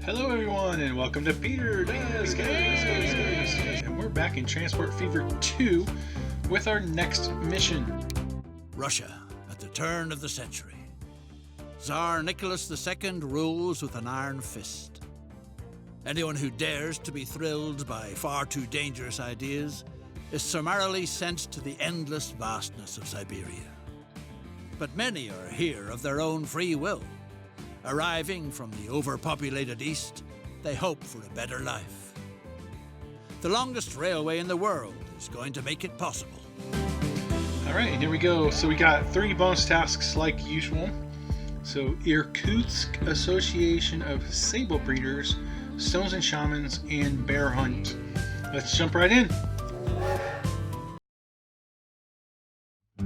Hello everyone and welcome to Peter Does Games! And we're back in Transport Fever 2 with our next mission. Russia at the turn of the century. Tsar Nicholas II rules with an iron fist. Anyone who dares to be thrilled by far too dangerous ideas is summarily sent to the endless vastness of Siberia. But many are here of their own free will. Arriving from the overpopulated East, they hope for a better life. The longest railway in the world is going to make it possible. Alright, here we go. So we got 3 bonus tasks like usual. So Irkutsk Association of Sable Breeders, Stones and Shamans, and Bear Hunt. Let's jump right in.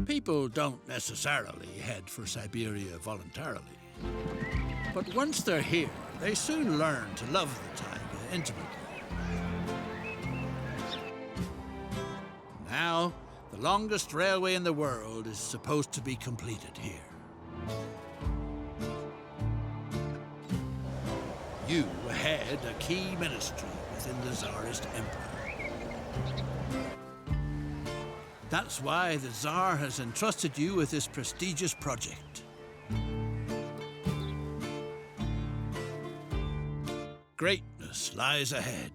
People don't necessarily head for Siberia voluntarily. But once they're here, they soon learn to love the taiga intimately. Now, the longest railway in the world is supposed to be completed here. You head a key ministry within the Tsarist Empire. That's why the Tsar has entrusted you with this prestigious project. Greatness lies ahead.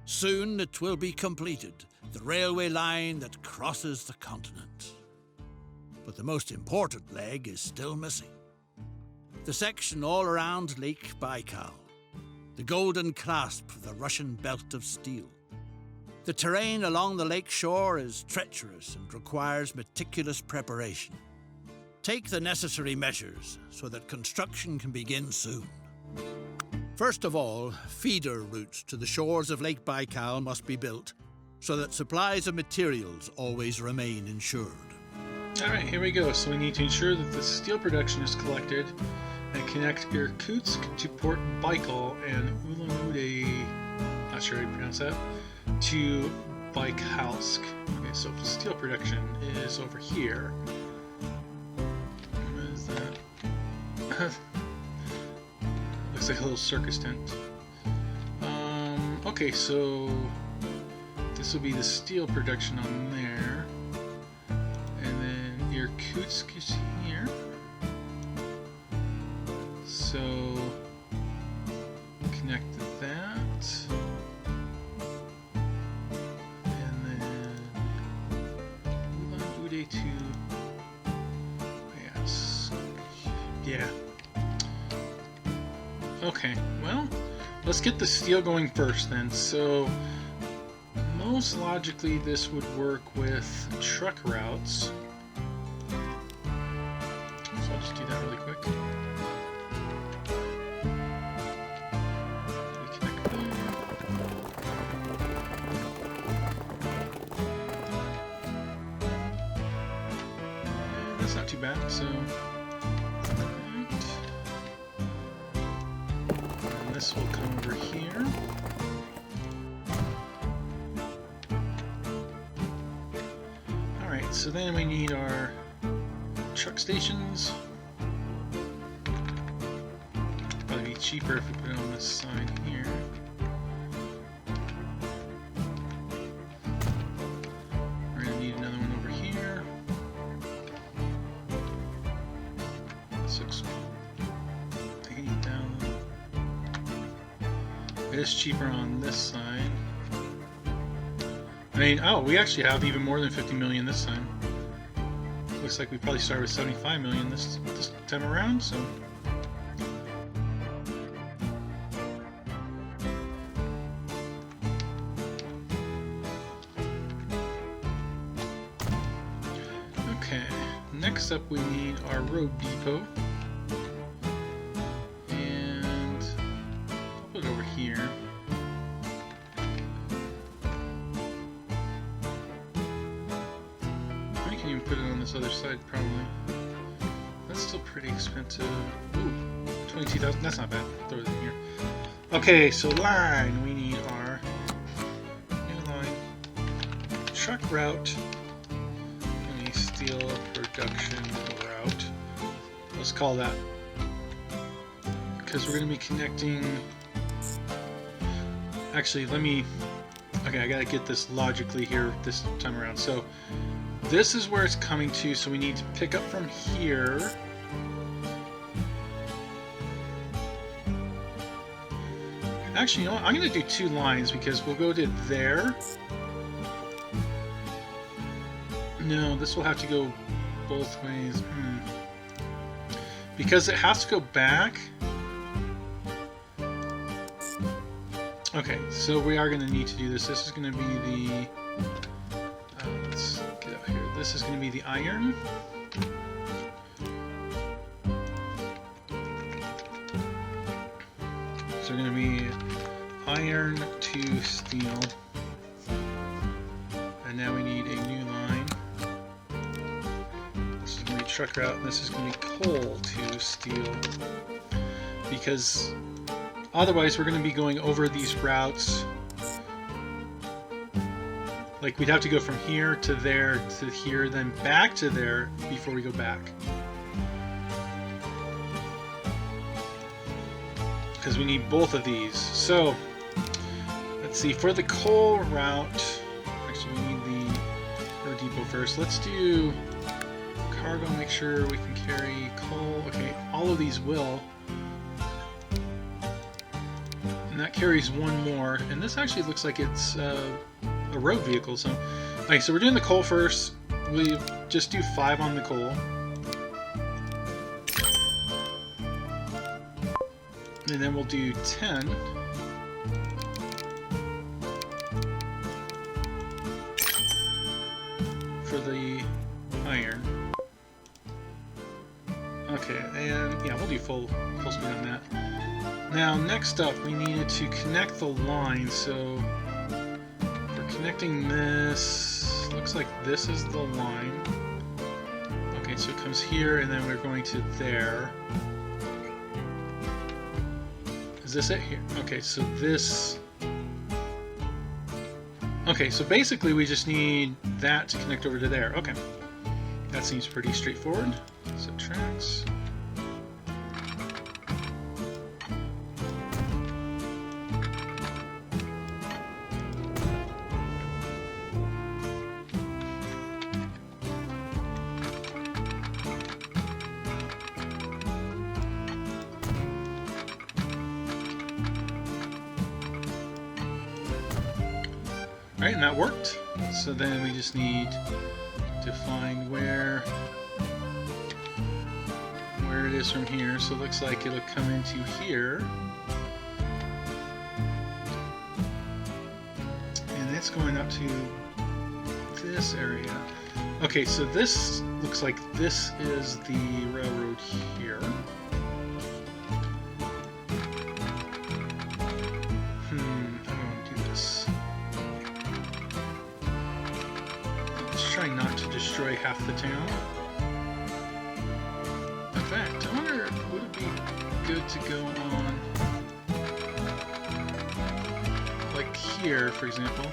Soon it will be completed, the railway line that crosses the continent. But the most important leg is still missing. The section all around Lake Baikal, the golden clasp of the Russian belt of steel. The terrain along the lake shore is treacherous and requires meticulous preparation. Take the necessary measures so that construction can begin soon. First of all, feeder routes to the shores of Lake Baikal must be built so that supplies of materials always remain insured. Alright, here we go. So we need to ensure that the steel production is collected and connect Irkutsk to Port Baikal and Ulan-Ude, not sure how you pronounce that, to Baikalsk. Okay, so steel production is over here. What is that? Looks like a little circus tent. Okay, so this will be the steel production on there. And then Irkutsk is here. So connect that. And then Ulan-Ude to yes. Yeah. Okay, well, let's get the steel going first then. So, most logically this would work with truck routes. So I'll just do that really quick. Reconnect them. And that's not too bad, so... This will come over here. Alright, so then we need our truck stations. Probably be cheaper if we put it on this side here. We're going to need another one over here. This looks 80,000. It is cheaper on this side. I mean, oh, we actually have even more than 50 million this time. Looks like we probably started with 75 million this time around, so... Okay, next up we need our road depot. Here. I can even put it on this other side, probably. That's still pretty expensive. Ooh, 22,000. That's not bad. Throw it in here. Okay, so line. We need our new line. Truck route. Any steel production route. Let's call that because we're going to be connecting... Actually, let me... Okay, I got to get this logically here this time around. So, this is where it's coming to, so we need to pick up from here. Actually, you know what? I'm going to do 2 lines because we'll go to there. No, this will have to go both ways. Because it has to go back. Okay, so we are going to need to do this. This is going to be the... let's get out here. This is going to be the iron. So we're going to be iron to steel. And now we need a new line. This is going to be truck route, and this is going to be coal to steel. Because otherwise we're going to be going over these routes. Like we'd have to go from here to there to here, then back to there before we go back. Because we need both of these. So, let's see, for the coal route, actually we need the ore depot first. Let's do cargo, make sure we can carry coal. Okay, all of these will. And that carries 1 more. And this actually looks like it's a road vehicle. So, okay, so we're doing the coal first. We just do 5 on the coal. And then we'll do 10. For the iron. Okay, and yeah, we'll do full speed on that. Now, next up, we needed to connect the line. So we're connecting this. Looks like this is the line. Okay, so it comes here, and then we're going to there. Is this it here? Okay, so this... Okay, so basically we just need that to connect over to there. Okay. That seems pretty straightforward. So tracks. Alright, and that worked. So then we just need to find where it is from here. So it looks like it'll come into here. And it's going up to this area. Okay, so this looks like this is the railroad here. Try not to destroy half the town. In fact, I wonder, would it be good to go on like here, for example?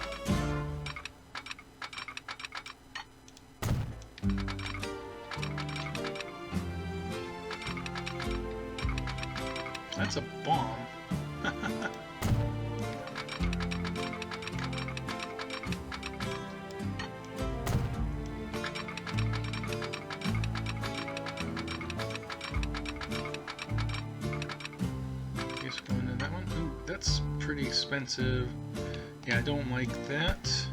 That's a bomb. That's pretty expensive. Yeah, I don't like that.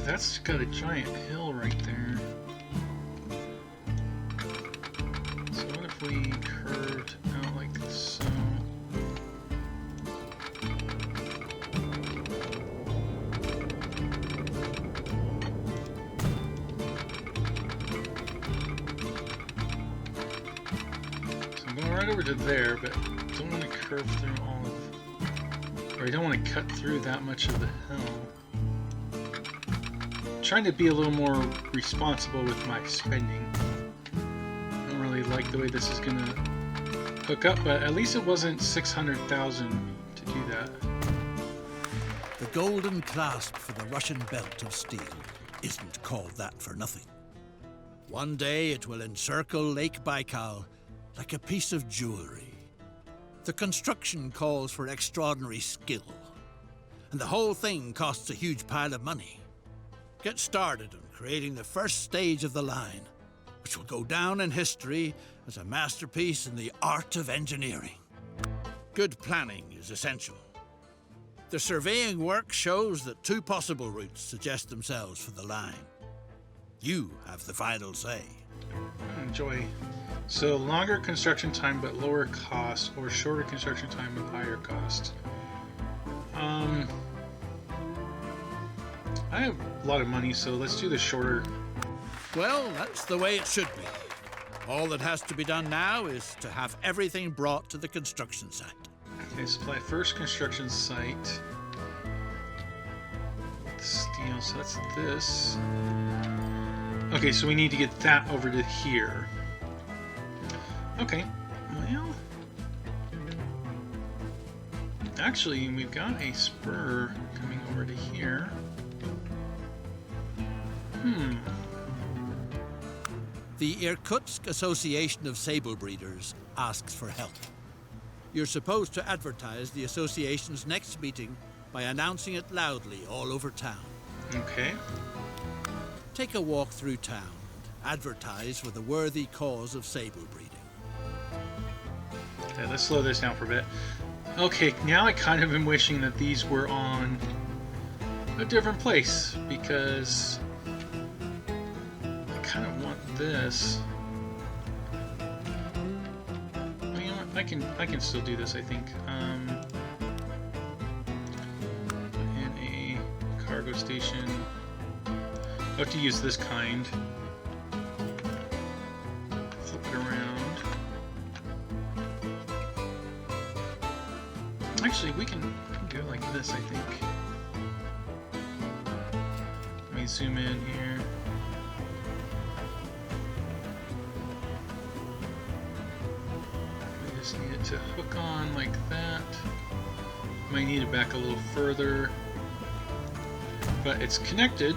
That's got a giant hill right there. So what if we curved out like so? Right over to there, but don't want to curve through all of, or I don't want to cut through that much of the hill. I'm trying to be a little more responsible with my spending. I don't really like the way this is gonna hook up, but at least it wasn't 600,000 to do golden clasp for the Russian belt of steel isn't called that for nothing. One day it will encircle Lake Baikal like a piece of jewelry. The construction calls for extraordinary skill, and the whole thing costs a huge pile of money. Get started on creating the first stage of the line, which will go down in history as a masterpiece in the art of engineering. Good planning is essential. The surveying work shows that 2 possible routes suggest themselves for the line. You have the final say. Enjoy. So longer construction time but lower cost, or shorter construction time with higher cost. I have a lot of money, so let's do the shorter. Well, that's the way it should be. All that has to be done now is to have everything brought to the construction site. Okay, supply first construction site. Steel, so that's this. Okay, so we need to get that over to here. Okay, well, actually, we've got a spur coming over to here. The Irkutsk Association of Sable Breeders asks for help. You're supposed to advertise the association's next meeting by announcing it loudly all over town. Okay. Take a walk through town and advertise for the worthy cause of sable breeding. Okay, let's slow this down for a bit. Okay, now I kind of am wishing that these were on a different place, because I kind of want this. Well, you know what? I can still do this, I think. Put in a cargo station. I have to use this kind. Flip it around. Actually, we can do it like this, I think. Let me zoom in here. We just need it to hook on like that. Might need it back a little further. But it's connected.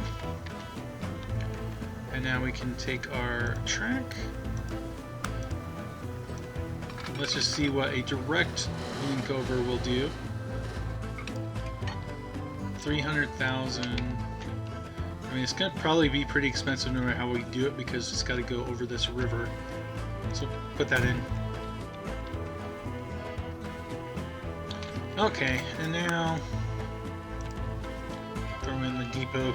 And now we can take our track. Let's just see what a direct link over will do. 300,000. I mean, it's going to probably be pretty expensive no matter how we do it, because it's got to go over this river. So put that in. Okay, and now throw in the depot.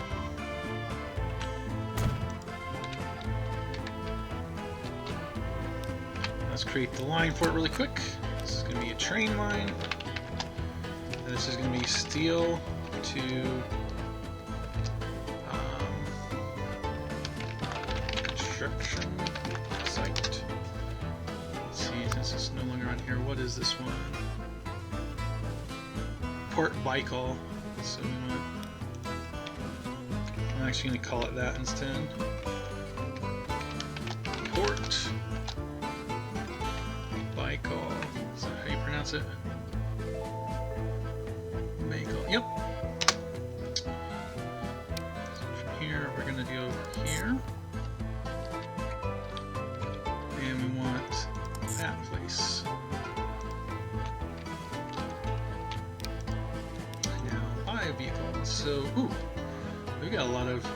Let's create the line for it really quick. This is going to be a train line. And this is going to be steel to construction site. Let's see, since it's no longer on here, what is this one? Port Baikal. So I'm actually going to call it that instead. Port Baikal. Is that how you pronounce it? Baikal. Yep. So from here, we're going to do over here. And we want that place. Now, buy vehicles. So, ooh, we got a lot of.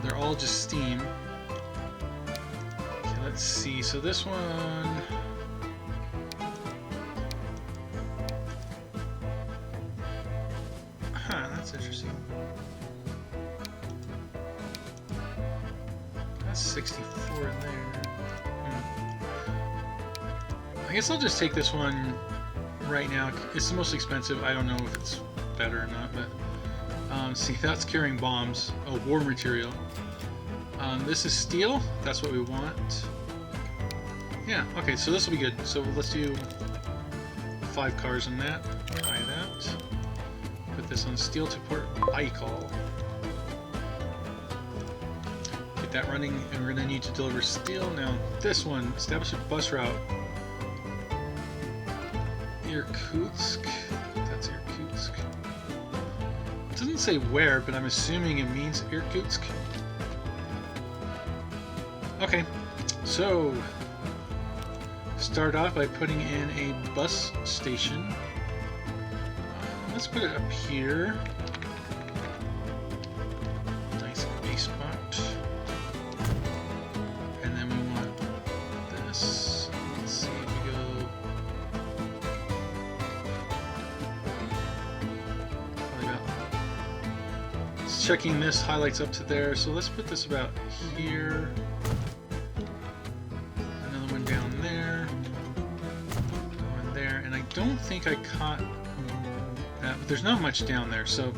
They're all just steam. Okay, let's see. So this one. Huh, that's interesting. That's 64 in there. I guess I'll just take this one right now. It's the most expensive. I don't know if it's better or not, but see, that's carrying bombs. Oh, war material. This is steel. That's what we want. Yeah. Okay. So this will be good. So let's do 5 cars in that. Try that. Put this on steel to Port Baikal. Get that running, and we're going to need to deliver steel. Now, this one, establish a bus route. Irkutsk. That's Irkutsk. It doesn't say where, but I'm assuming it means Irkutsk. Okay, so start off by putting in a bus station. Let's put it up here. Nice base spot. And then we want this. Let's see if we go. Probably about. It's checking this highlights up to there. So let's put this about here. Another one down there. Another one there. And I don't think I caught. But there's not much down there, so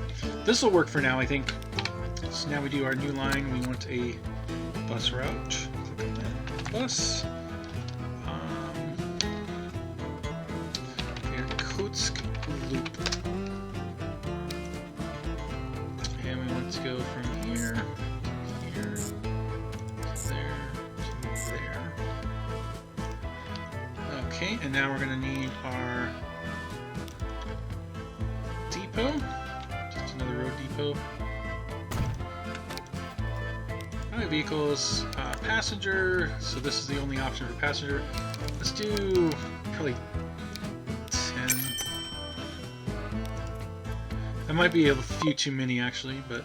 this will work for now, I think. So now we do our new line. We want a bus route. Click on that bus. Irkutsk loop. And we want to go from here, here, there, to there. Okay, and now we're going to need our depot. Just another road depot. Alright, vehicles, passenger. So this is the only option for passenger. Let's do probably 10. That might be a few too many actually, but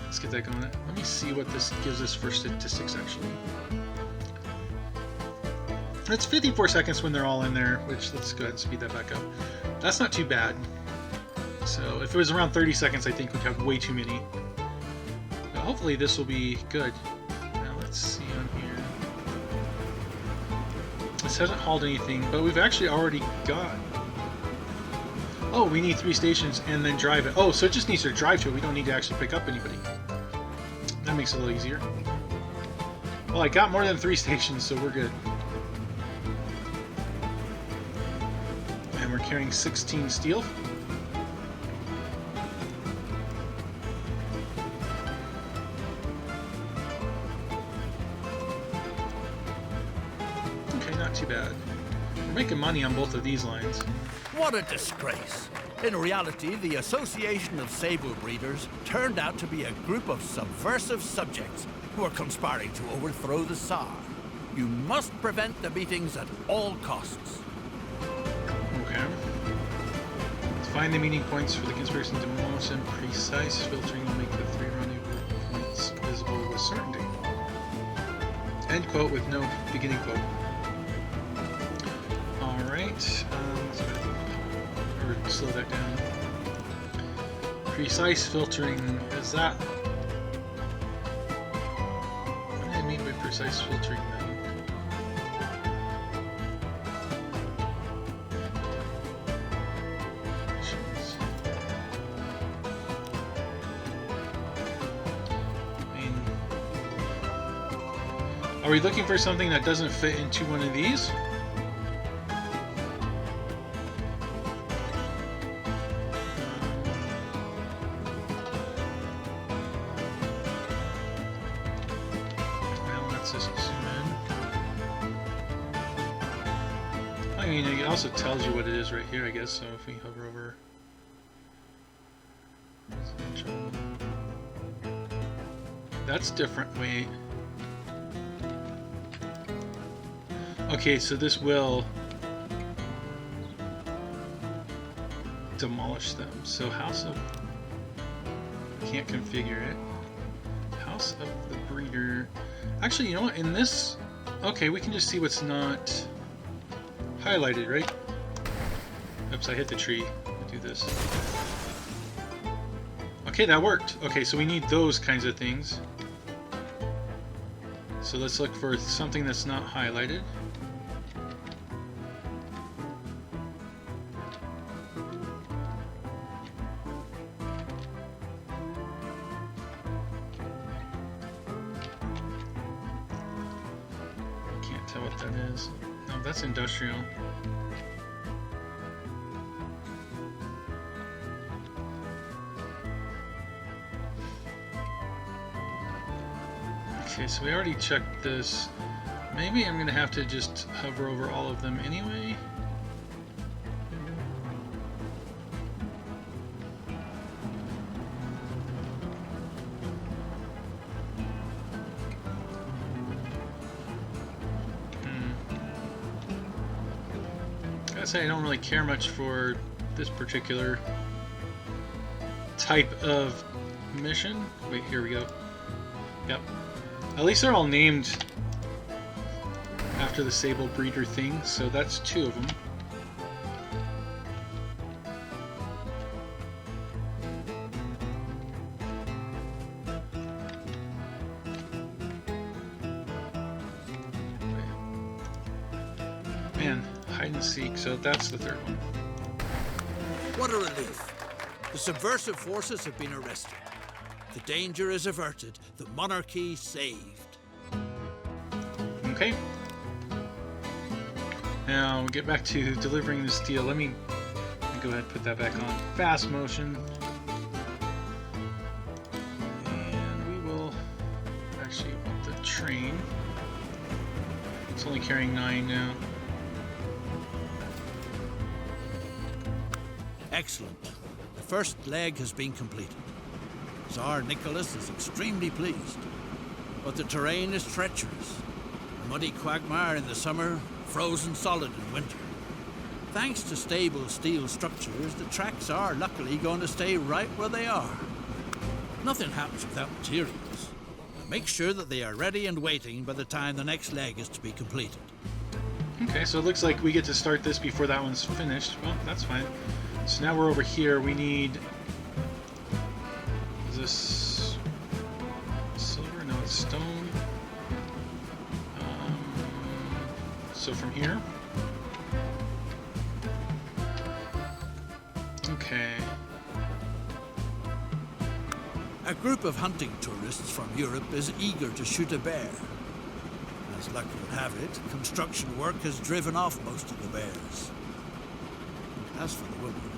let's get that going. Let me see what this gives us for statistics actually. It's 54 seconds when they're all in there, which let's go ahead and speed that back up. That's not too bad. So if it was around 30 seconds, I think we'd have way too many. Now, hopefully this will be good. Now let's see on here. This hasn't hauled anything, but we've actually already got... Oh, we need 3 stations and then drive it. Oh, so it just needs to drive to it. We don't need to actually pick up anybody. That makes it a little easier. Well, I got more than 3 stations, so we're good. And we're carrying 16 steel. Too bad. We're making money on both of these lines. What a disgrace. In reality, the Association of Sable Breeders turned out to be a group of subversive subjects who are conspiring to overthrow the Tsar. You must prevent the meetings at all costs. Okay. Let's find the meeting points for the conspiracy to demolish them. Precise filtering will make the 3 rendezvous points visible with certainty. End quote with no beginning quote. Alright, let's go ahead and slow that down. Precise filtering, is that... What do I mean by precise filtering then? Are we looking for something that doesn't fit into one of these? I mean, it also tells you what it is right here, I guess, so if we hover over... That's different, wait. Okay, so this will demolish them. So House of... Can't configure it. House of the Breeder... Actually, you know what, in this... Okay, we can just see what's not... highlighted, right? Oops, I hit the tree. I'll do this. Okay, that worked. Okay, so we need those kinds of things. So let's look for something that's not highlighted. Can't tell what that is. No, that's industrial. Okay, so we already checked this. Maybe I'm gonna have to just hover over all of them anyway. gotta say I don't really care much for this particular type of mission. Wait, here we go. Yep. At least they're all named after the sable breeder thing, so that's 2 of them. Man, hide and seek, so that's the 3rd one. What a relief. The subversive forces have been arrested. The danger is averted. The monarchy saved. Okay. Now, get back to delivering this deal. Let me go ahead and put that back on fast motion. And we will actually want the train. It's only carrying 9 now. Excellent. The first leg has been completed. Tsar Nicholas is extremely pleased. But the terrain is treacherous. A muddy quagmire in the summer, frozen solid in winter. Thanks to stable steel structures, the tracks are luckily going to stay right where they are. Nothing happens without materials. Make sure that they are ready and waiting by the time the next leg is to be completed. Okay, so it looks like we get to start this before that one's finished. Well, that's fine. So now we're over here. We need... Is this silver? No, it's stone. So from here. Okay. A group of hunting tourists from Europe is eager to shoot a bear. As luck would have it, construction work has driven off most of the bears. As for the women,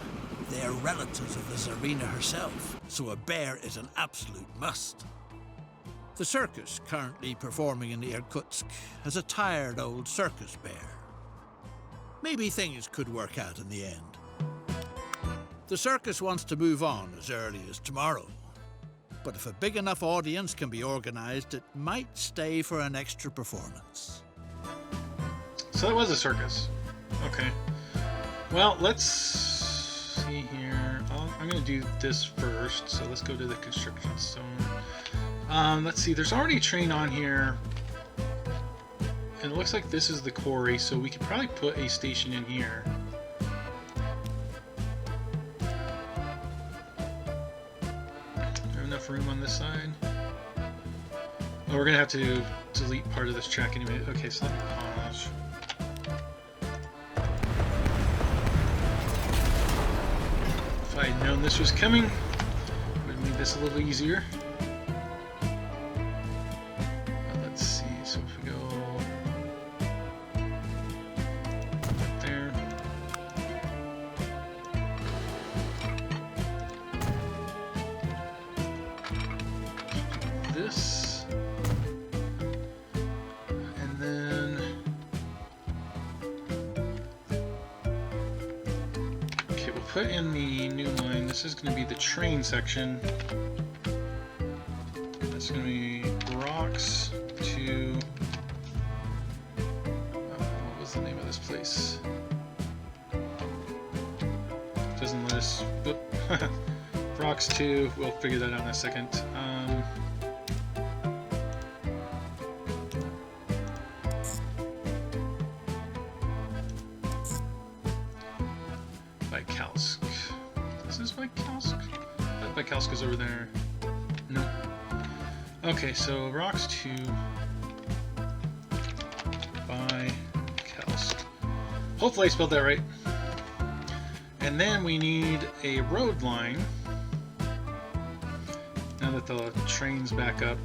they are relatives of the Tsarina herself, so a bear is an absolute must. The circus currently performing in Irkutsk has a tired old circus bear. Maybe things could work out in the end. The circus wants to move on as early as tomorrow. But if a big enough audience can be organized, it might stay for an extra performance. So that was a circus. Okay. Well, let's see here. I'm going to do this first. So let's go to the construction zone. Let's see. There's already a train on here. And it looks like this is the quarry, so we could probably put a station in here. Enough room on this side. Oh, we're gonna have to delete part of this track anyway. Okay, so let me pause. If I had known this was coming, would have made this a little easier. Let's see. So if we go up there. This, and then okay, we'll put in the new line. This is going to be the train section. That's going to be rocks to what was the name of this place? Doesn't let us. Whoop. Rocks to. We'll figure that out in a second. This is Vikalsk? That Vikalsk is over there. No. Okay, so rocks to Vikalsk. Hopefully I spelled that right. And then we need a road line. Now that the train's back up,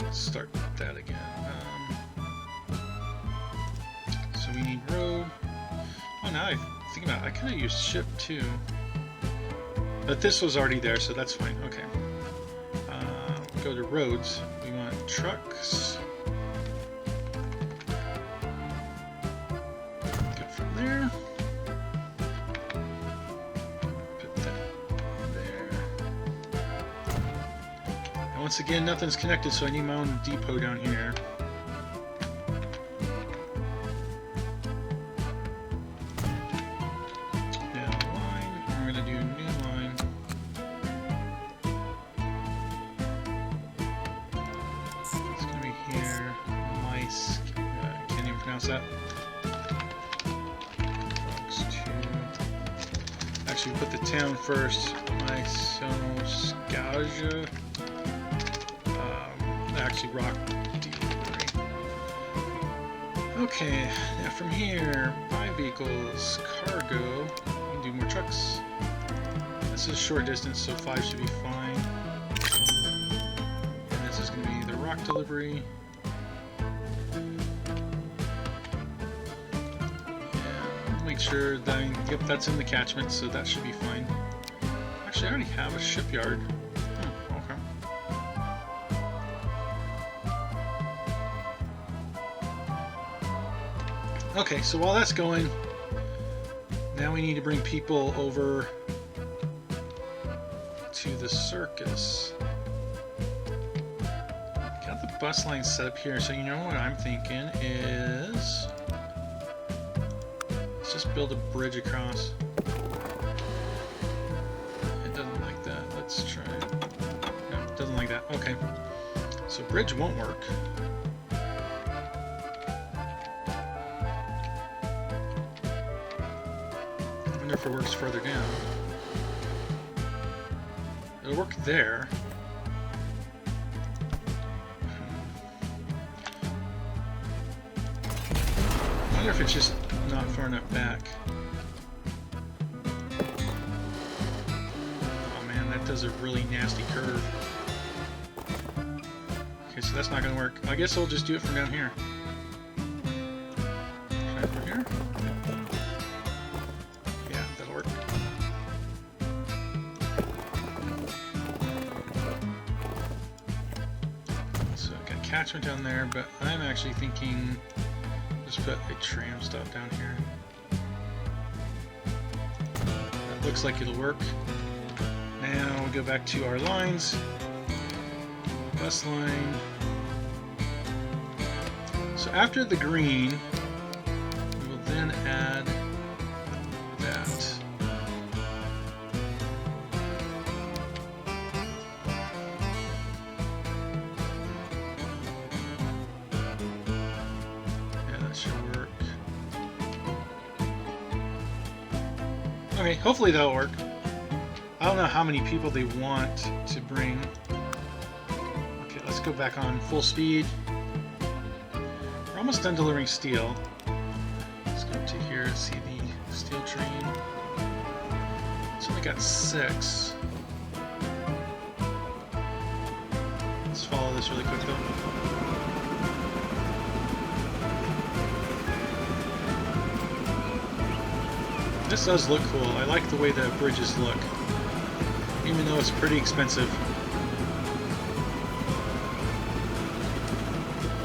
let's start that again. So we need road. Oh, now I think about it, I could have used ship too. But this was already there, so that's fine. Okay. Go to roads. We want trucks. Good from there. Put that there. And once again, nothing's connected, so I need my own depot down here. pronounce that. Actually, we put the town first. Mysonoskaja. Actually, rock delivery. Okay, now from here, buy vehicles, cargo. We can do more trucks. This is a short distance, so 5 should be fine. And this is going to be the rock delivery. Make sure that, yep, that's in the catchment, so that should be fine. Actually, I already have a shipyard. Okay, so while that's going, now we need to bring people over to the circus. Got the bus line set up here, so you know what I'm thinking is... just build a bridge across. It doesn't like that. Let's try it. No, it doesn't like that. Okay. So bridge won't work. I wonder if it works further down. It'll work there. I wonder if it's just not far enough back. Oh man, that does a really nasty curve. Okay, so that's not gonna work. I guess I'll just do it from down here. Try it from here? Yeah, that'll work. So I got a catchment down there, but I'm actually thinking just put a tram stop down here. That looks like it'll work. Now we go back to our lines. Bus line. So after the green, we will then add that. Okay, hopefully that'll work. I don't know how many people they want to bring. Okay, let's go back on full speed. We're almost done delivering steel. Let's go to here and see the steel train. It's only got 6. Let's follow this really quick though. This does look cool. I like the way the bridges look, even though it's pretty expensive.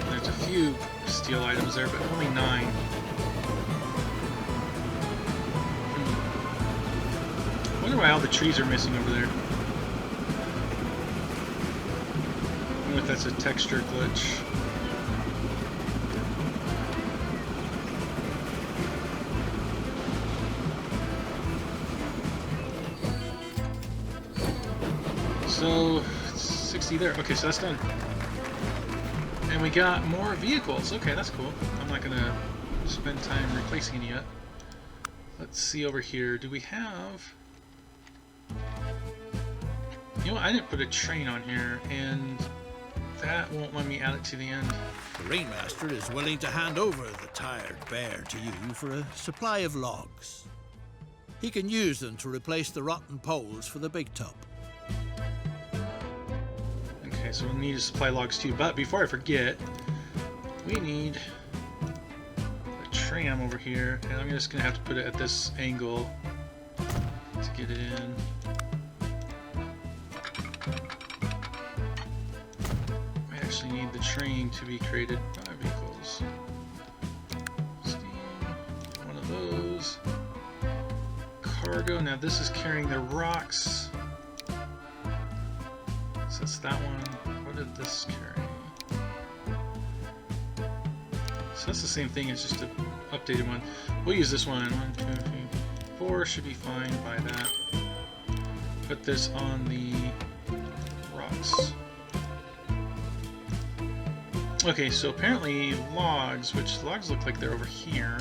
There's a few steel items there, but only 9. I wonder why all the trees are missing over there. I wonder if that's a texture glitch. So, 60 there. Okay, so that's done. And we got more vehicles. Okay, that's cool. I'm not going to spend time replacing any yet. Let's see over here. Do we have... You know what? I didn't put a train on here, and that won't let me add it to the end. The ringmaster is willing to hand over the tired bear to you for a supply of logs. He can use them to replace the rotten poles for the big tub. Okay, so we'll need to supply logs too, but before I forget, we need a tram over here, and I'm just going to have to put it at this angle to get it in. I actually need the train to be created by vehicles. Steam, one of those. Cargo, now this is carrying the rocks. So that's that one. What did this carry? So that's the same thing, it's just an updated one. We'll use this one. 1, 2, 3, 4 should be fine by that. Put this on the rocks. Okay, so apparently logs, which logs look like they're over here.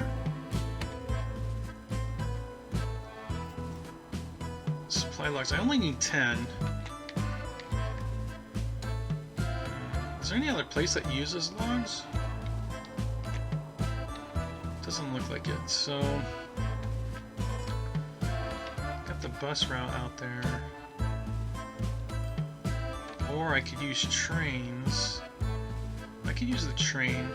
Supply logs. I only need 10. Is there any other place that uses logs? Doesn't look like it. So, got the bus route out there. Or I could use trains. I could use the train.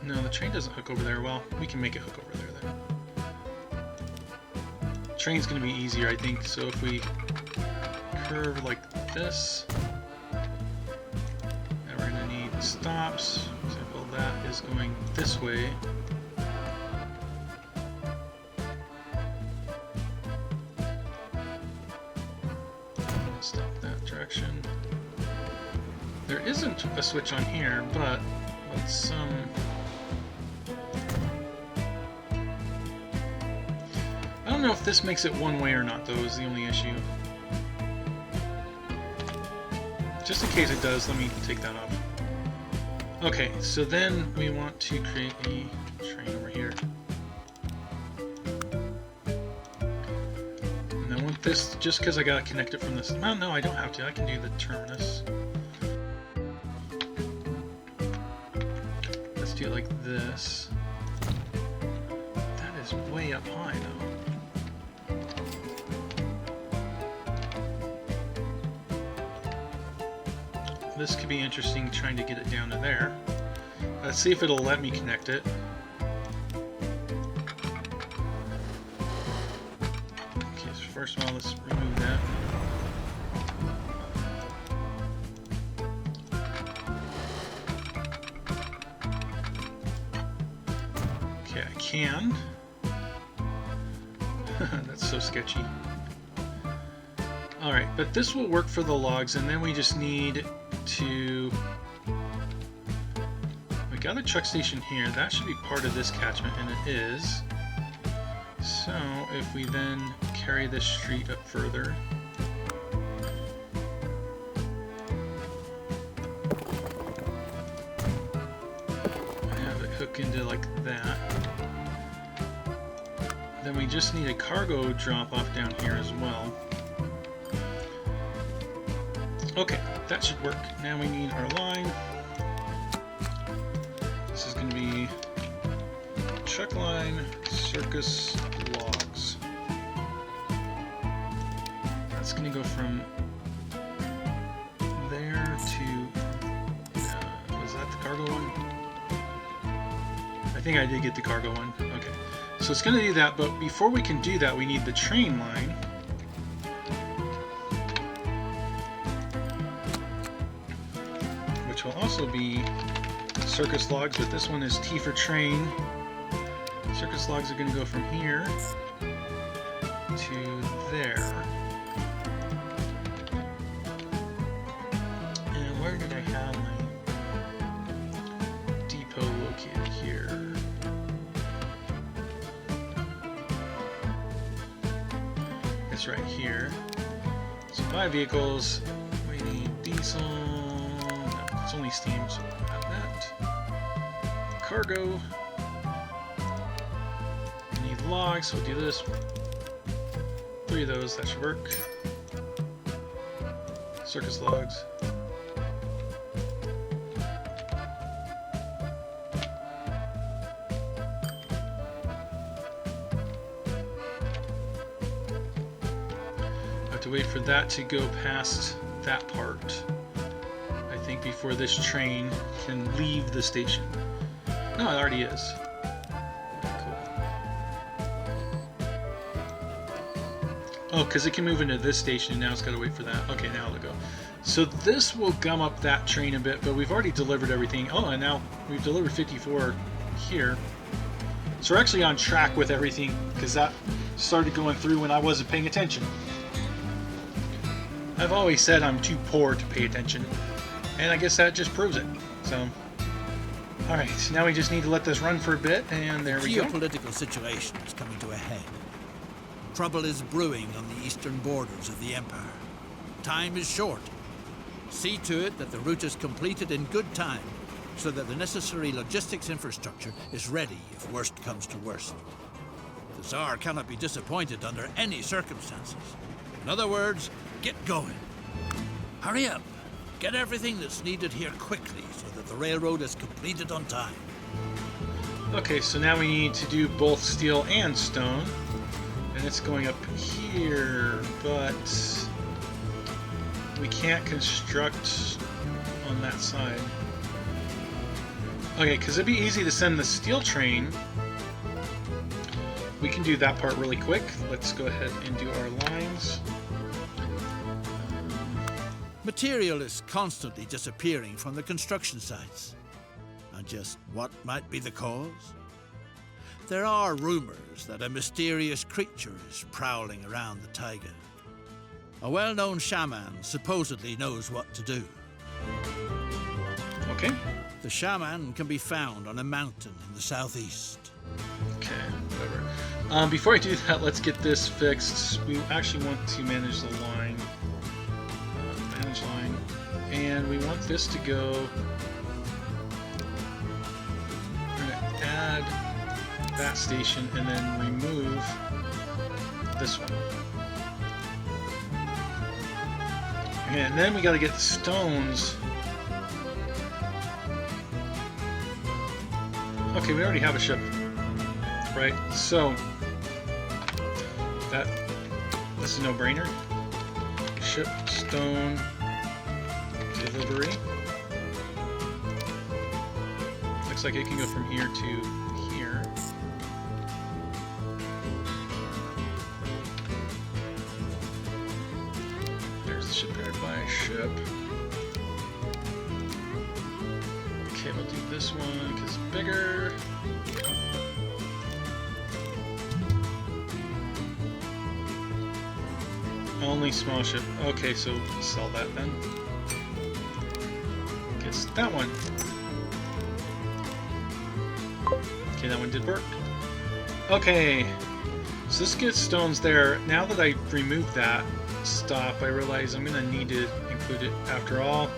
No, the train doesn't hook over there. Well, we can make it hook over there then. Train's going to be easier, I think. So if we curve like this, now we're going to need stops. For example, that is going this way. Stop that direction. There isn't a switch on here, but let's I don't know if this makes it one way or not, though, is the only issue. Just in case it does, let me take that off. Okay, so then we want to create a train over here. And I want this, just because I gotta connect it from this. Well, no, I don't have to. I can do the terminus. Let's do it like this. That is way up high, though. This could be interesting, trying to get it down to there. Let's see if it'll let me connect it. Okay, so first of all, let's remove that. Okay, I can. That's so sketchy. Alright, but this will work for the logs, and then we just need to... We got a truck station here. That should be part of this catchment, and it is. So, if we then carry this street up further... have it hook into like that. Then we just need a cargo drop-off down here as well. Okay, that should work. Now we need our line. This is going to be truck line, circus logs. That's going to go from there to... was that the cargo one? I think I did get the cargo one. Okay, so it's going to do that, but before we can do that, we need the train line. Which will also be circus logs, but this one is T for train. Circus logs are going to go from here to there. And where did I have my depot located here? It's right here. So 5 vehicles, we need diesel. It's only steam, so we'll have that. Cargo. We need logs, so we'll do this. 3 of those, that should work. Circus logs. I have to wait for that to go past that part. I think before this train can leave the station. No, it already is. Cool. Oh, because it can move into this station, and now it's got to wait for that. Okay, now it'll go. So this will gum up that train a bit, but we've already delivered everything. Oh, and now we've delivered 54 here. So we're actually on track with everything, because that started going through when I wasn't paying attention. I've always said I'm too poor to pay attention. And I guess that just proves it. So, alright, now we just need to let this run for a bit, and there we go. The geopolitical situation is coming to a head. Trouble is brewing on the eastern borders of the Empire. Time is short. See to it that the route is completed in good time, so that the necessary logistics infrastructure is ready if worst comes to worst. The Tsar cannot be disappointed under any circumstances. In other words, get going. Hurry up. Get everything that's needed here quickly so that the railroad is completed on time. Okay, so now we need to do both steel and stone. And it's going up here, but we can't construct on that side. Okay, because it'd be easy to send the steel train. We can do that part really quick. Let's go ahead and do our lines. Material is constantly disappearing from the construction sites. And just what might be the cause? There are rumors that a mysterious creature is prowling around the taiga. A well-known shaman supposedly knows what to do. Okay. The shaman can be found on a mountain in the southeast. Okay, whatever. Before I do that, let's get this fixed. We actually want to manage the line. Manage line. And we want this to go... We're going to add that station and then remove this one. And then we got to get the stones. Okay, we already have a ship, right? So this is a no-brainer. Ship stone delivery. Looks like it can go from here to here. There's the shipyard by ship. Okay, we'll do this one because it's bigger. Only small ship. Okay, so sell that then. Guess that one. Okay, that one did work. Okay, so this gets stones there. Now that I removed that stop, I realize I'm going to need to include it after all.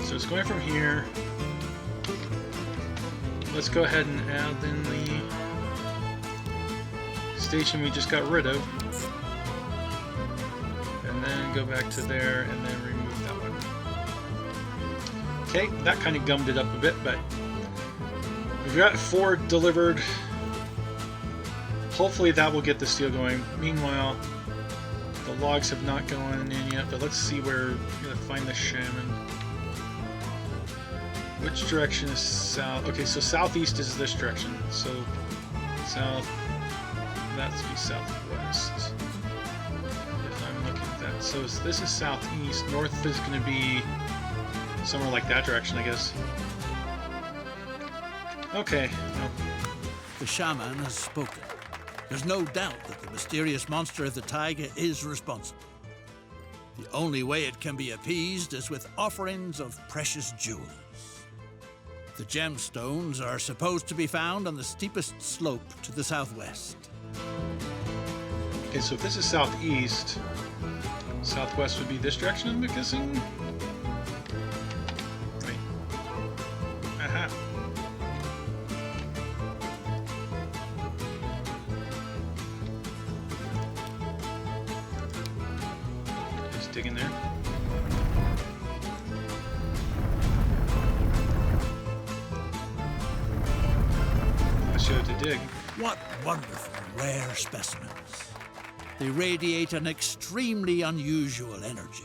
So it's going from here. Let's go ahead and add in the station we just got rid of. And then go back to there and then remove that one. Okay, that kind of gummed it up a bit, but we've got 4 delivered. Hopefully that will get the steel going. Meanwhile, the logs have not gone in yet, but let's see where we're going to find the shaman. Which direction is south? Okay, so southeast is this direction. So south, that's be southwest. If I'm looking at that. So this is southeast. North is going to be somewhere like that direction, I guess. Okay. Well. The shaman has spoken. There's no doubt that the mysterious monster of the taiga is responsible. The only way it can be appeased is with offerings of precious jewels. The gemstones are supposed to be found on the steepest slope to the southwest. Okay, so if this is southeast, southwest would be this direction, I'm guessing? Right. Aha. Just dig in there. To dig. What wonderful rare specimens. They radiate an extremely unusual energy.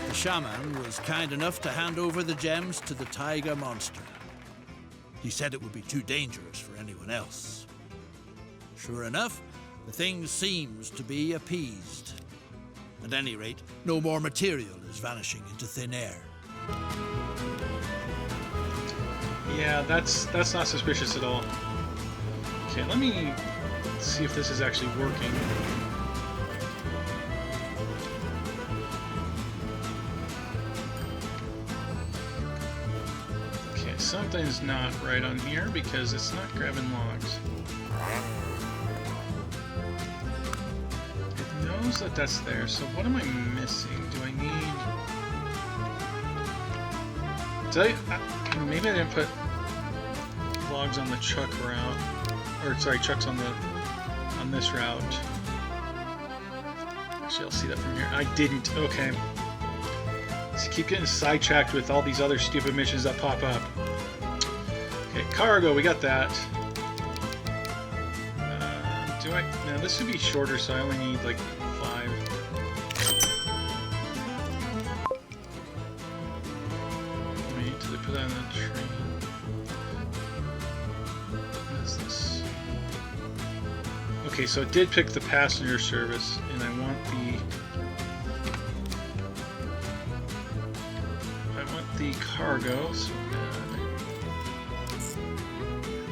The shaman was kind enough to hand over the gems to the taiga monster. He said it would be too dangerous for anyone else. Sure enough, the thing seems to be appeased. At any rate, no more material is vanishing into thin air. Yeah, that's not suspicious at all. Okay, let me see if this is actually working. Okay. something's not right on here because it's not grabbing logs. It knows that that's there, so what am I missing? Do I need... maybe I didn't put logs on the truck route, or sorry, trucks on this route. Actually, I'll see that from here. I didn't. Okay. So keep getting sidetracked with all these other stupid missions that pop up. Okay, cargo, we got that. Do I? No, this would be shorter, so I only need like 5. Wait, did I put that on the train? What is this? Okay, so it did pick the passenger service, and I want the cargo. So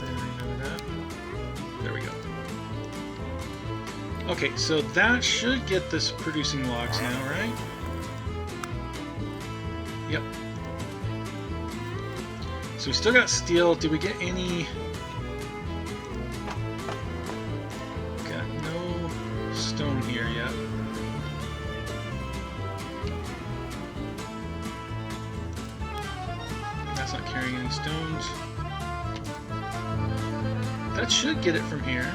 remove that. There we go. Okay, so that should get this producing logs now, right? Yep. So we still got steel. Did we get any? Got no stone here yet. That's not carrying any stones. That should get it from here.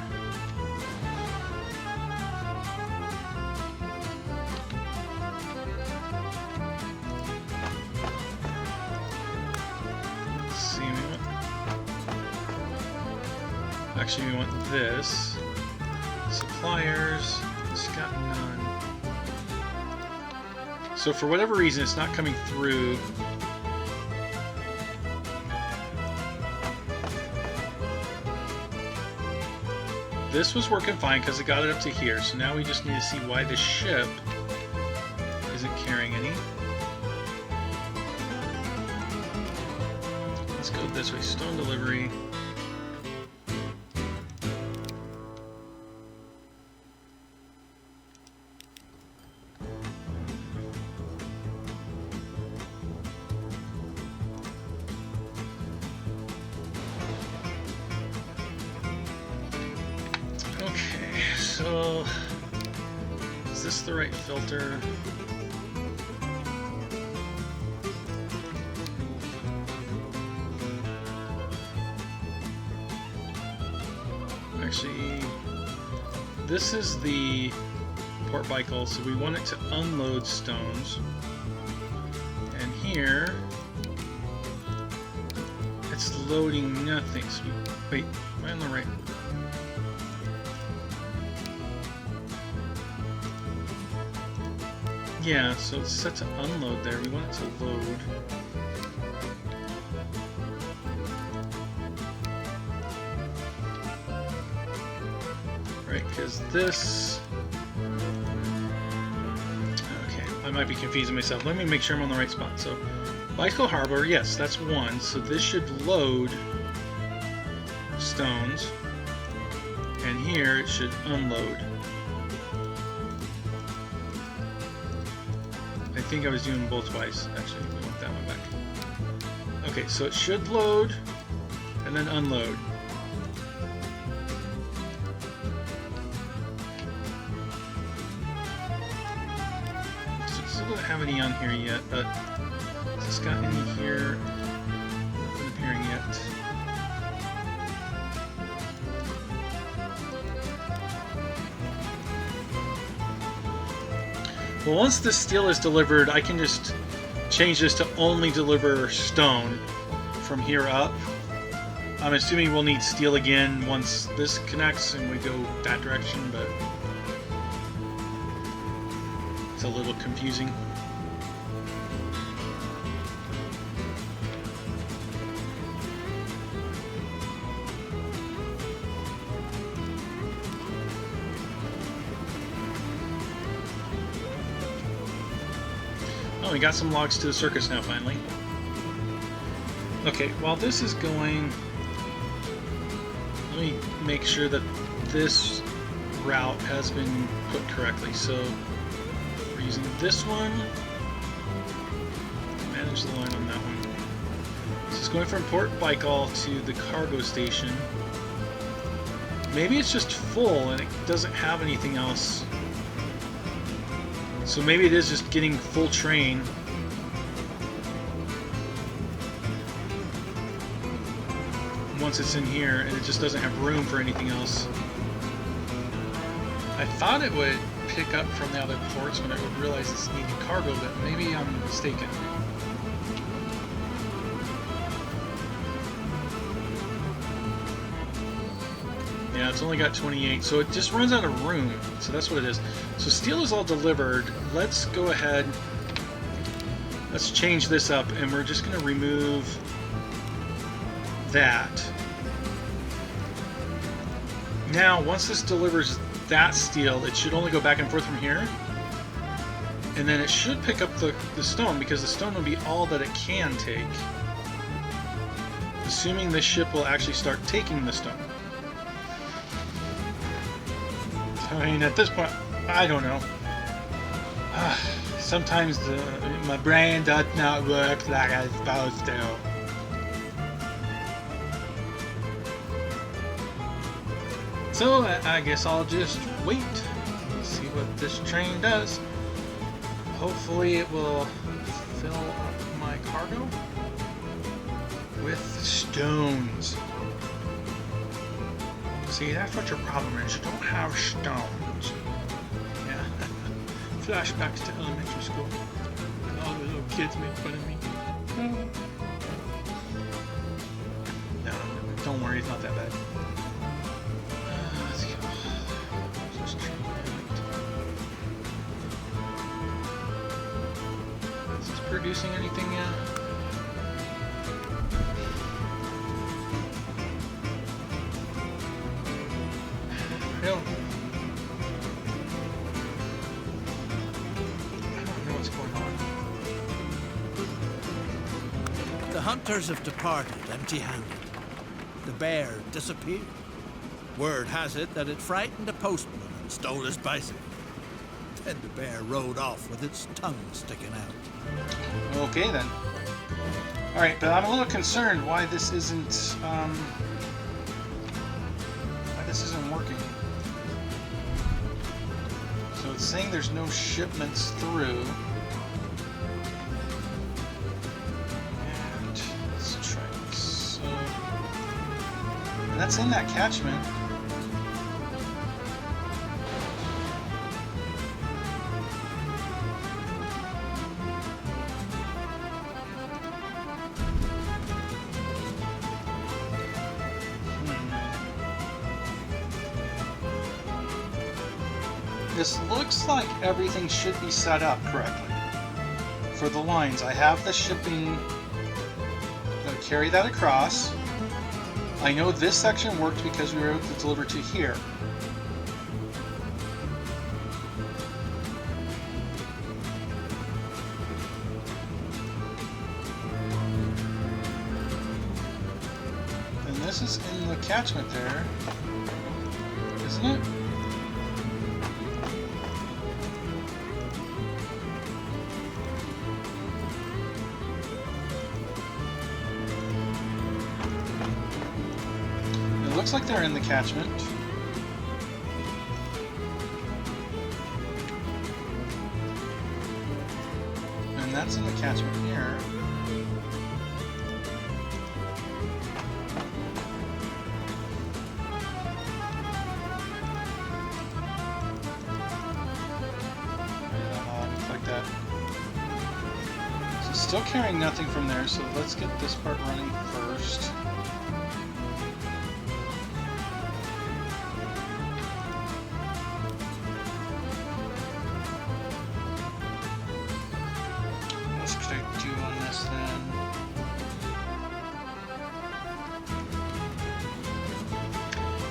Actually, we want this. Suppliers. It's got none. So for whatever reason, it's not coming through. This was working fine because it got it up to here. So now we just need to see why the ship isn't carrying any. Let's go this way. Stone delivery. So, is this the right filter? Actually, this is the port bicycle, so we want it to unload stones. And here, it's loading nothing. So wait, am I on the right? Yeah, so it's set to unload there. We want it to load. Right, because this... Okay, I might be confusing myself. Let me make sure I'm on the right spot. So, Bicycle Harbor, yes, that's 1. So this should load stones. And here it should unload. I think I was doing both twice. Actually, we want that one back. Okay, so it should load and then unload. So it still doesn't have any on here yet, but has this got any here? Nothing appearing yet. Well, once this steel is delivered, I can just change this to only deliver stone from here up. I'm assuming we'll need steel again once this connects and we go that direction, but it's a little confusing. Oh, we got some logs to the circus now, finally. Okay, while this is going, let me make sure that this route has been put correctly. So we're using this one. Manage the line on that one. So it's going from Port Baikal to the cargo station. Maybe it's just full and it doesn't have anything else. So maybe it is just getting full train. Once it's in here and it just doesn't have room for anything else. I thought it would pick up from the other ports when it would realize it's needing cargo, but maybe I'm mistaken. Yeah, it's only got 28, so it just runs out of room. So that's what it is. So steel is all delivered. Let's go ahead. Let's change this up, and we're just going to remove that. Now, once this delivers that steel, it should only go back and forth from here. And then it should pick up the stone, because the stone will be all that it can take. Assuming this ship will actually start taking the stone. I mean, at this point, I don't know. Sometimes my brain does not work like it's supposed to. So I guess I'll just wait, see what this train does. Hopefully it will fill up my cargo with stones. See, that's what your problem is. You don't have stones. Yeah. Flashbacks to elementary school. All the little kids make fun of me. No, don't worry, it's not that bad. Let's go. Just try it. Is this producing anything yet? I don't know what's going on. The hunters have departed empty-handed. The bear disappeared. Word has it that it frightened a postman and stole his bicycle. Then the bear rode off with its tongue sticking out. Okay then. Alright, but I'm a little concerned why this isn't working. So it's saying there's no shipments through. And let's try this. So, and that's in that catchment. This looks like everything should be set up correctly. For the lines, I have the shipping that carry that across. I know this section worked because we were able to deliver to here. And this is in the catchment there, isn't it? Looks like they're in the catchment. And that's in the catchment here. Looks like that. So still carrying nothing from there, so let's get this part running first.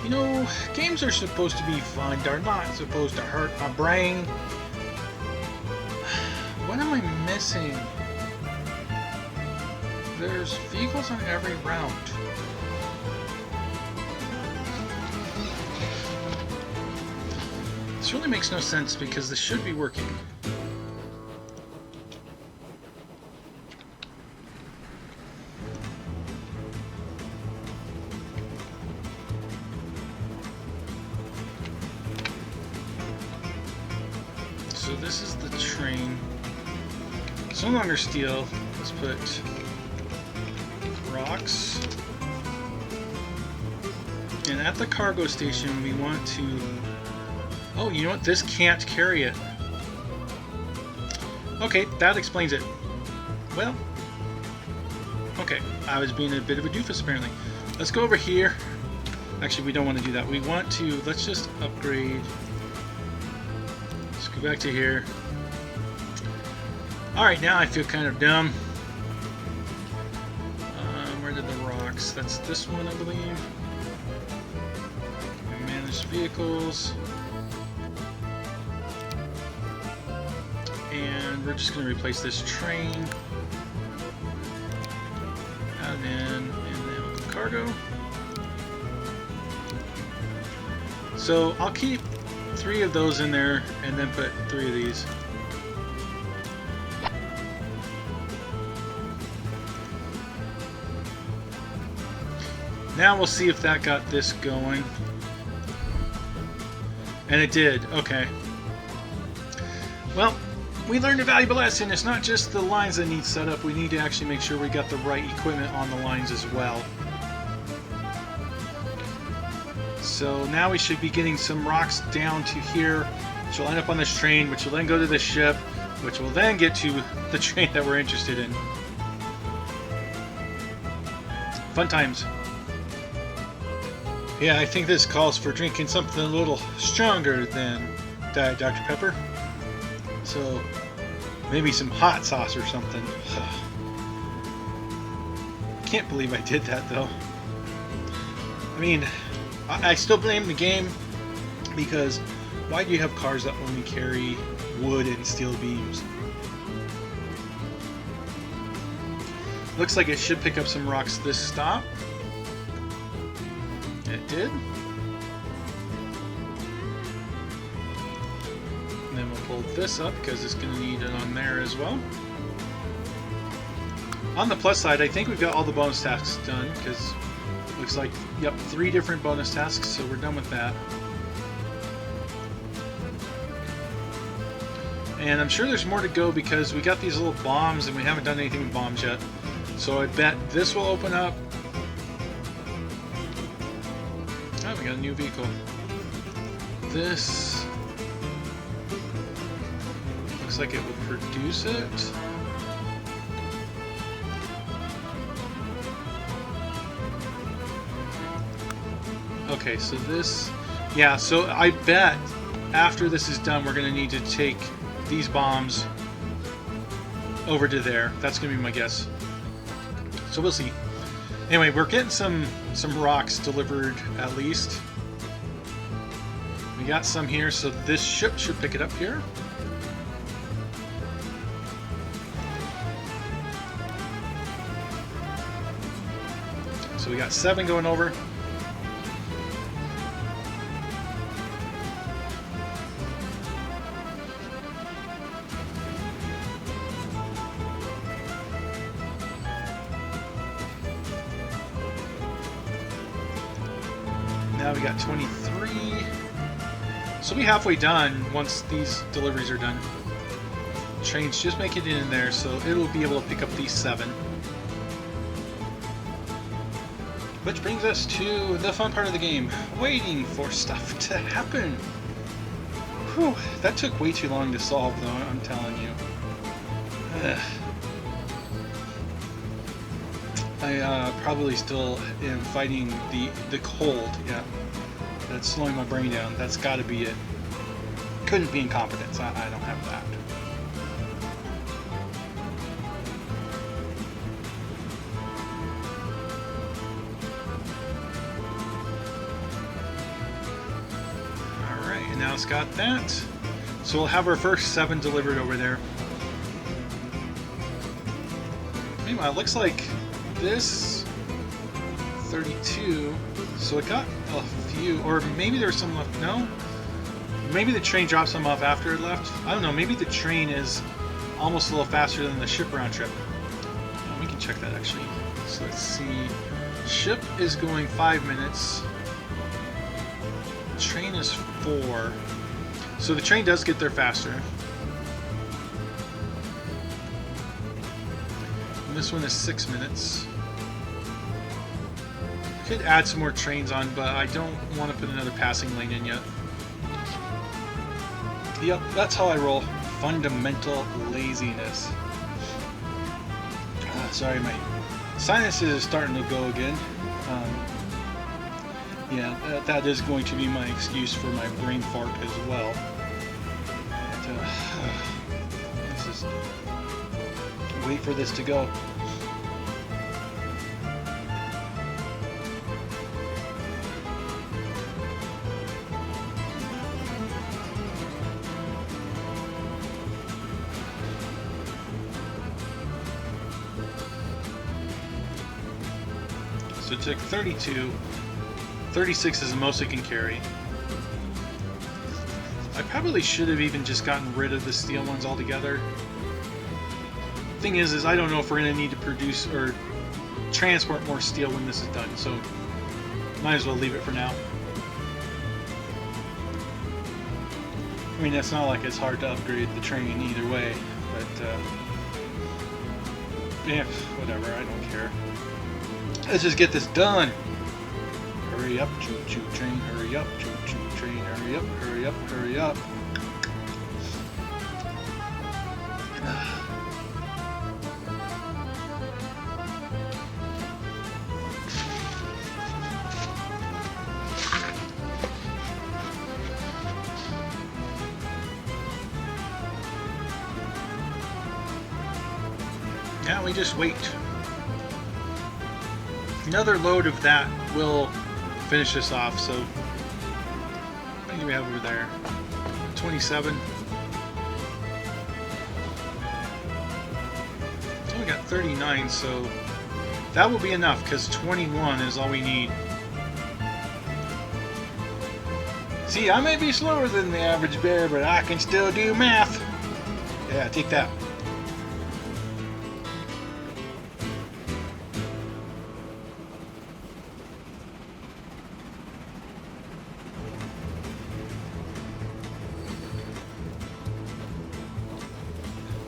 You know, games are supposed to be fun. They're not supposed to hurt my brain. What am I missing? There's vehicles on every route. This really makes no sense because this should be working. is the train. It's no longer steel. Let's put rocks. And at the cargo station, we want to... Oh, you know what? This can't carry it. Okay, that explains it. Well, okay. I was being a bit of a doofus, apparently. Let's go over here. Actually, we don't want to do that. We want to... Let's just upgrade. Let's go back to here. Alright, now I feel kind of dumb. Where did the rocks? That's this one, I believe. Managed vehicles. And we're just going to replace this train. And then cargo. So I'll keep 3 of those in there and then put 3 of these. Now we'll see if that got this going. And it did. Okay. Well, we learned a valuable lesson. It's not just the lines that need set up. We need to actually make sure we got the right equipment on the lines as well. So now we should be getting some rocks down to here, which will end up on this train, which will then go to the ship, which will then get to the train that we're interested in. Fun times. Yeah, I think this calls for drinking something a little stronger than Diet Dr. Pepper. So, maybe some hot sauce or something. Can't believe I did that, though. I mean, I still blame the game, because why do you have cars that only carry wood and steel beams? Looks like it should pick up some rocks this stop. It did. And then we'll pull this up because it's going to need it on there as well. On the plus side, I think we've got all the bonus tasks done because it looks like, yep, 3 different bonus tasks, so we're done with that. And I'm sure there's more to go because we got these little bombs and we haven't done anything with bombs yet. So I bet this will open up. Oh, we got a new vehicle. This looks like it will produce it. Okay, so this, yeah, so I bet after this is done, we're going to need to take these bombs over to there. That's going to be my guess. So we'll see. Anyway, we're getting some rocks delivered at least. We got some here, so this ship should pick it up here. So we got 7 going over. Now we got 23. So we'll be halfway done once these deliveries are done. Trains just make it in there, so it'll be able to pick up these 7. Which brings us to the fun part of the game, waiting for stuff to happen. Whew, that took way too long to solve though, I'm telling you. I probably still am fighting the cold, yeah. That's slowing my brain down. That's got to be it. Couldn't be incompetence. I don't have that. Alright, and now it's got that. So we'll have our first 7 delivered over there. Meanwhile, it looks like this 32, so it got a few, or maybe there's some left. No, maybe the train dropped some off after it left. I don't know, maybe the train is almost a little faster than the ship round trip. Oh, we can check that actually. So let's see, ship is going 5 minutes, train is 4, so the train does get there faster. This one is 6 minutes. Could add some more trains on, but I don't want to put another passing lane in yet. Yep, that's how I roll. Fundamental laziness. Sorry, my sinuses is starting to go again. Yeah, that is going to be my excuse for my brain fart as well. But, let's just wait for this to go. So it took 32. 36 is the most it can carry. I probably should have even just gotten rid of the steel ones altogether. Thing is I don't know if we're going to need to produce or transport more steel when this is done, so might as well leave it for now. I mean, it's not like it's hard to upgrade the train either way, but yeah, whatever, I don't care. Let's just get this done. Hurry up, choo-choo train, hurry up, choo-choo train, hurry up, hurry up, hurry up. Now we just wait. Another load of that will finish this off, so what do we have over there? 27. Oh, we got 39, so that will be enough because 21 is all we need. See, I may be slower than the average bear, but I can still do math. Yeah, take that.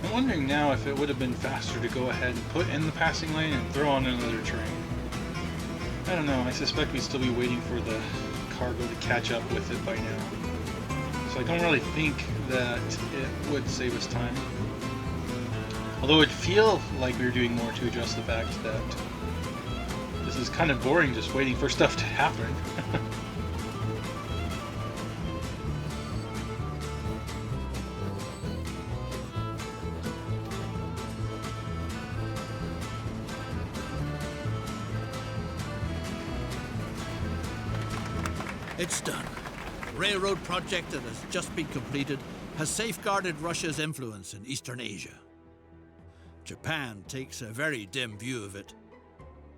I'm wondering now if it would have been faster to go ahead and put in the passing lane and throw on another train. I don't know, I suspect we'd still be waiting for the cargo to catch up with it by now. So I don't really think that it would save us time. Although it'd feel like we were doing more to address the fact that this is kind of boring just waiting for stuff to happen. It's done. The railroad project that has just been completed has safeguarded Russia's influence in Eastern Asia. Japan takes a very dim view of it.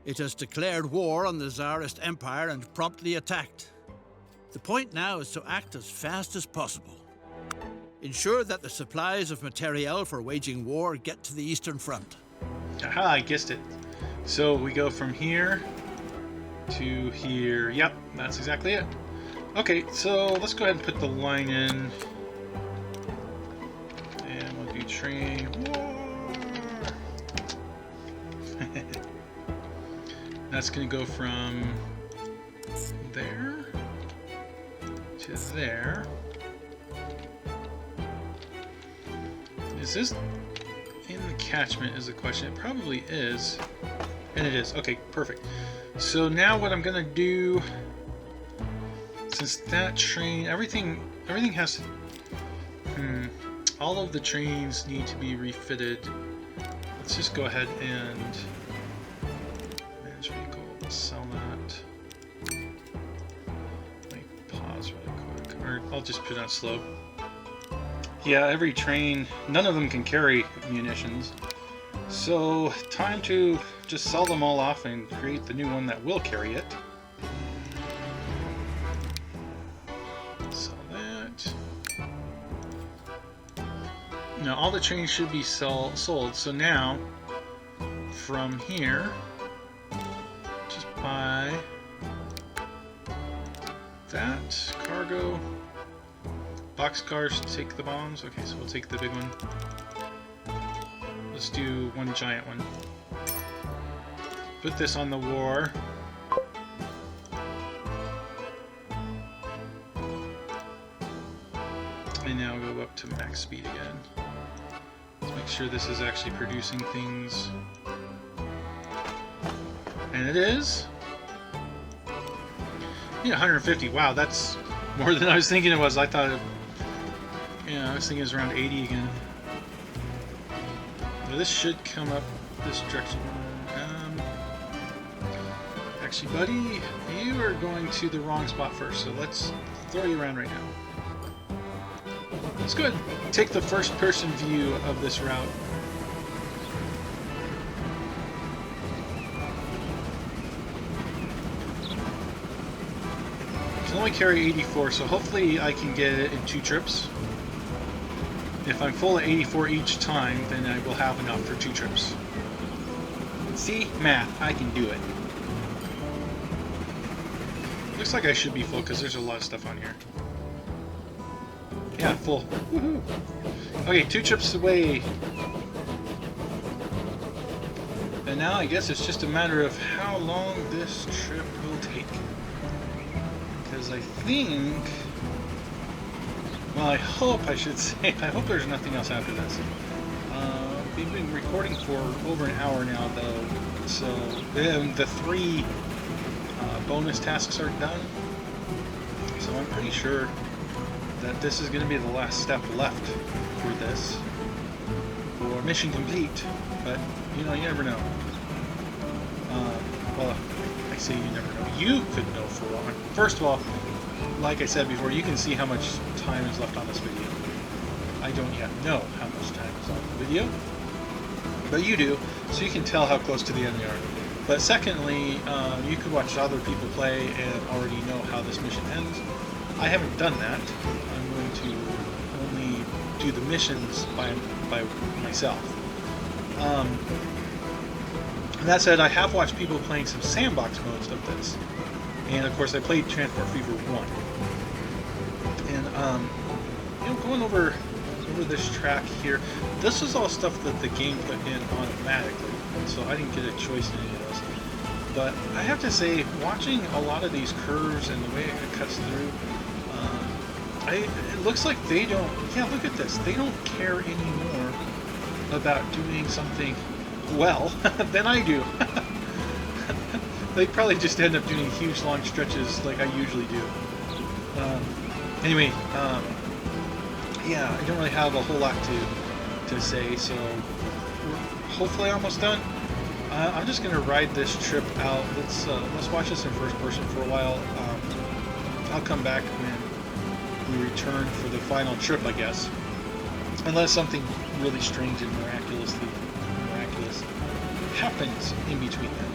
It has declared war on the Tsarist Empire and promptly attacked. The point now is to act as fast as possible. Ensure that the supplies of materiel for waging war get to the Eastern Front. Aha, I guessed it. So we go from here to here. Yep, that's exactly it. Okay, so let's go ahead and put the line in. And we'll do train war. That's going to go from there to there. Is this in the catchment is the question. It probably is. And it is. Okay, perfect. So now what I'm going to do, since that train, everything has, all of the trains need to be refitted. Let's just go ahead and manage vehicle, sell that. Let me pause really quick, or I'll just put it on slow. Yeah, every train, none of them can carry munitions. So, time to just sell them all off and create the new one that will carry it. Sell that. Now, all the trains should be sold. So now, from here, just buy that cargo. Boxcars take the bombs. Okay, so we'll take the big one. Let's do one giant one. put this on the war. And now go up to max speed again. Let's make sure this is actually producing things. And it is. Yeah, 150. Wow, that's more than I was thinking it was. I thought it, yeah, I was thinking it was around 80 again. Now this should come up this direction. Actually, buddy, you are going to the wrong spot first, so let's throw you around right now. Let's go ahead and take the first-person view of this route. I can only carry 84, so hopefully I can get it in 2 trips. If I'm full at 84 each time, then I will have enough for 2 trips. See? Math. I can do it. Looks like I should be full because there's a lot of stuff on here. Yeah, full. Woohoo! Okay, 2 trips away. And now I guess it's just a matter of how long this trip will take. Because I think... Well, I hope, I should say, I hope there's nothing else after this. We've been recording for over an hour now, though, so the 3 bonus tasks are done. So I'm pretty sure that this is going to be the last step left for this, for mission complete. But, you know, you never know. Well, I say you never know. You could know for one. First of all, like I said before, you can see how much time is left on this video. I don't yet know how much time is on the video, but you do, so you can tell how close to the end you are. But secondly, you could watch other people play and already know how this mission ends. I haven't done that. I'm going to only do the missions by myself. And that said, I have watched people playing some sandbox modes of this. And of course I played Transport Fever 1. And you know, going over this track here, this is all stuff that the game put in automatically, so I didn't get a choice in any of this. But I have to say, watching a lot of these curves and the way it cuts through, it looks like they don't, yeah, look at this, they don't care anymore about doing something well than I do. They probably just end up doing huge long stretches like I usually do. Anyway, yeah, I don't really have a whole lot to say, so we're hopefully almost done. I'm just gonna ride this trip out. Let's watch this in first person for a while. I'll come back when we return for the final trip, I guess, unless something really strange and miraculous happens in between them.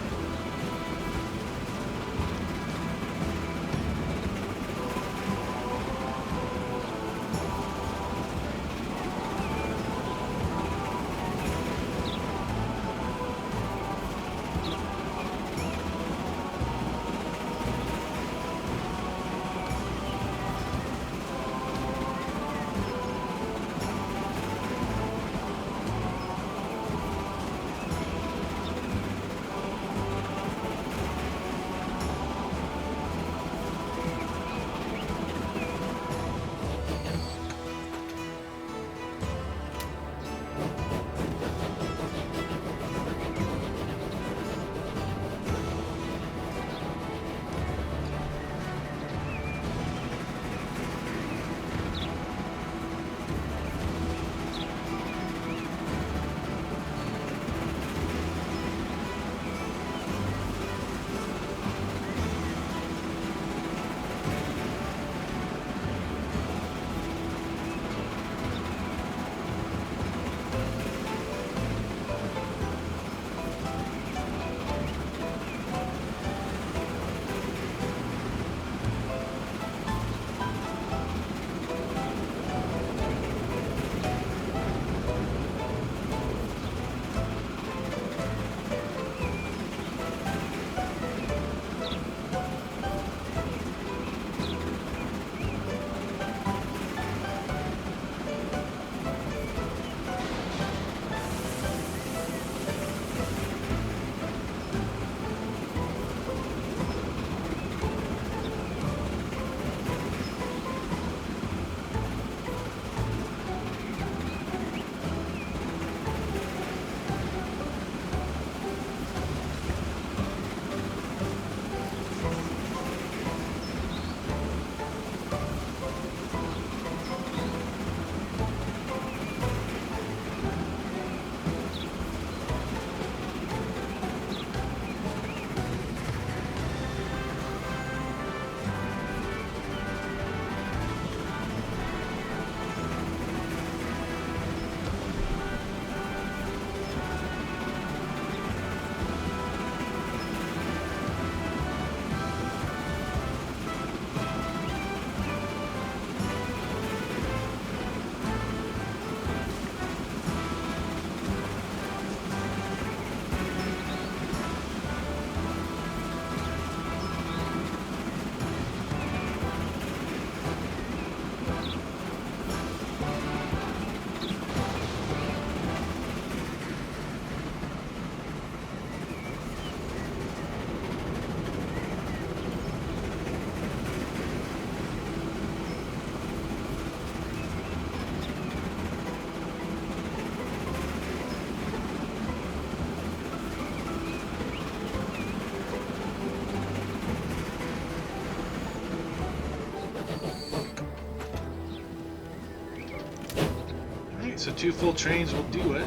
Alright, so 2 full trains will do it.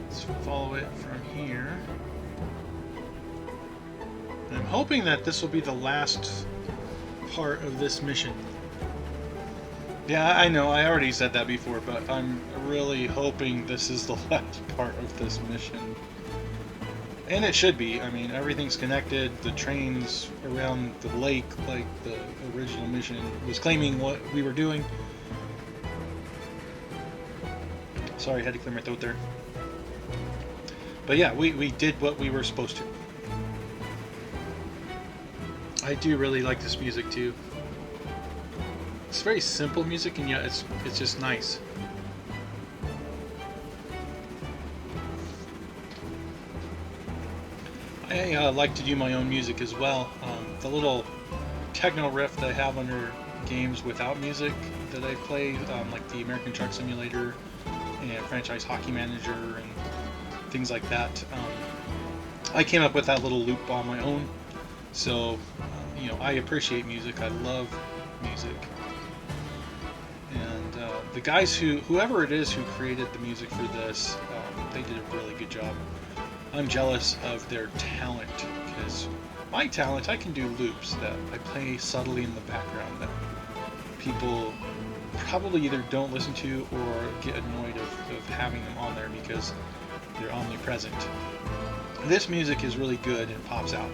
Let's follow it from here. And I'm hoping that this will be the last part of this mission. Yeah, I know, I already said that before, but I'm really hoping this is the last part of this mission. And it should be. I mean, everything's connected. The trains around the lake, like the original mission was claiming what we were doing. Sorry, I had to clear my throat there. But yeah, we did what we were supposed to. I do really like this music too. It's very simple music, and yet it's just nice. I like to do my own music as well. The little techno riff that I have under games without music that I play, like the American Truck Simulator and Franchise Hockey Manager and things like that. I came up with that little loop on my own. So, you know, I appreciate music. I love music. And the guys whoever it is who created the music for this, they did a really good job. I'm jealous of their talent, because my talent, I can do loops that I play subtly in the background that people probably either don't listen to or get annoyed of having them on there because they're omnipresent. This music is really good and pops out.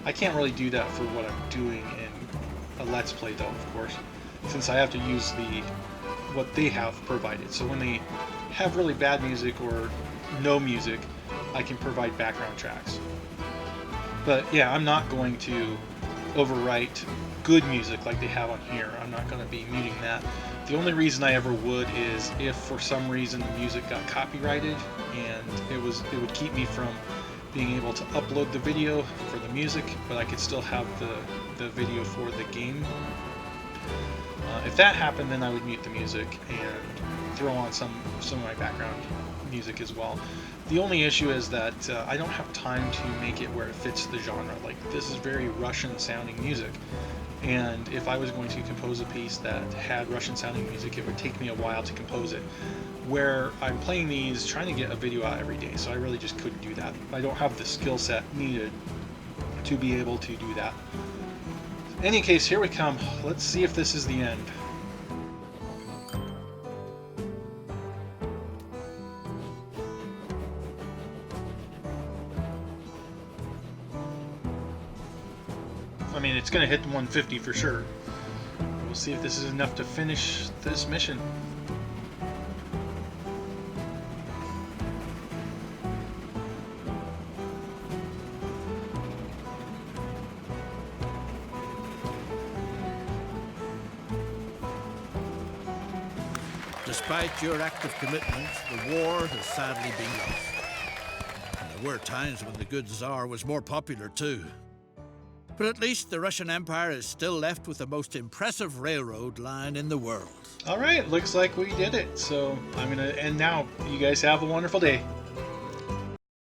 I can't really do that for what I'm doing in a Let's Play though, of course, since I have to use what they have provided. So when they have really bad music or no music, I can provide background tracks. But yeah, I'm not going to overwrite good music like they have on here. I'm not going to be muting that. The only reason I ever would is if for some reason the music got copyrighted and it would keep me from being able to upload the video for the music, but I could still have the video for the game. If that happened, then I would mute the music and throw on some of my background music as well. The only issue is that I don't have time to make it where it fits the genre. Like, this is very Russian sounding music, and if I was going to compose a piece that had Russian sounding music, it would take me a while to compose it, where I'm playing these trying to get a video out every day, so I really just couldn't do that. I don't have the skill set needed to be able to do that. In any case, here we come. Let's see if this is the end. I mean, it's going to hit the 150 for sure. We'll see if this is enough to finish this mission. Despite your active commitment, the war has sadly been lost. And there were times when the good Tsar was more popular too. But at least the Russian Empire is still left with the most impressive railroad line in the world. All right, looks like we did it. So I'm going to end now. You guys have a wonderful day.